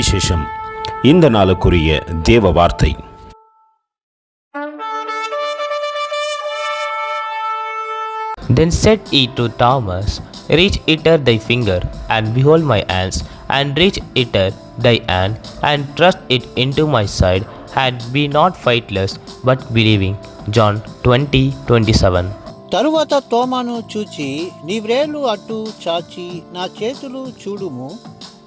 சுவிசேஷம். இந்த நாளுக்குரிய தேவ வார்த்தை. Then said he to Thomas, Reach hither thy finger, and behold my hands, and reach hither thy hand, and thrust it into my side, and be not faithless, but believing. John 20:27. తరువాత తోమాను చూచి, నీ వ్రేలు అటు చాచి నా చేతులు చూడుము,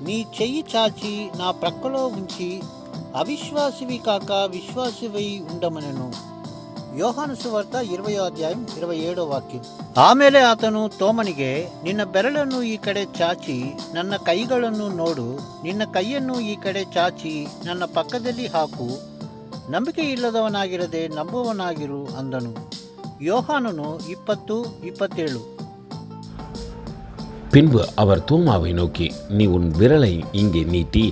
నీ చెయ్యి చాచి నా ప్రక్కలో ఉంచి అవిశ్వాసివి కాక విశ్వాసివై ఉండమనెను. ಯೋಹಾನು ಸುವಾರ್ತೆ 20:27. ಆಮೇಲೆ ಆತನು ತೋಮನಿಗೆ, ನಿನ್ನ ಬೆರಳನ್ನು ಈ ಕಡೆ ಚಾಚಿ ನನ್ನ ಕೈಗಳನ್ನು ನೋಡು, ನಿನ್ನ ಕೈಯನ್ನು ಈ ಕಡೆ ಚಾಚಿ ನನ್ನ ಪಕ್ಕದಲ್ಲಿ ಹಾಕು, ನಂಬಿಕೆ ಇಲ್ಲದವನಾಗಿರದೆ ನಂಬುವವನಾಗಿರು ಅಂದನು. யோகானு 20:27. பின்பு அவர் தோமாவை நோக்கி, நீ உன் விரலை இங்கே நீட்டி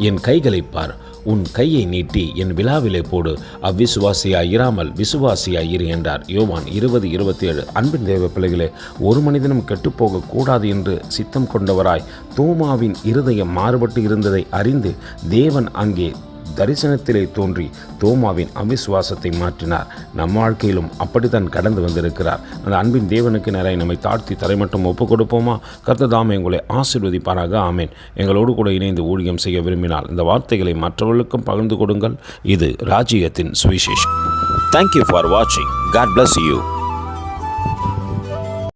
என் கைகளை பார், உன் கையை நீட்டி என் விழாவிலே போடு, அவ்விசுவாசியாய் இராமல் விசுவாசியாய் இரு என்றார். யோவான் 20:27. அன்பின் தேவ பிள்ளைகளே, ஒரு மனிதனும் கெட்டுப்போக கூடாது என்று சித்தம் கொண்டவராய் தோமாவின் இருதயம் மாறுபட்டு இருந்ததை அறிந்து தேவன் அங்கே தரிசனத்திலே தோன்றி தோமாவின் அவிசுவாசத்தை மாற்றினார். நம் வாழ்க்கையிலும் அப்படித்தான் கடந்து வந்திருக்கிறார். அந்த அன்பின் தேவனுக்கு நேராய் நம்மை தாழ்த்தி தரைமட்டம் ஒப்புக் கொடுப்போமா? கர்த்தர் தாமே உங்களை ஆசீர்வதிப்பாராக. ஆமேன். எங்களோடு கூட இணைந்து ஊழியம் செய்ய விரும்பினால் இந்த வார்த்தைகளை மற்றவர்களுக்கும் பகிர்ந்து கொடுங்கள். இது ராஜ்யத்தின் சுவிசேஷம். Thank you for watching. God bless you.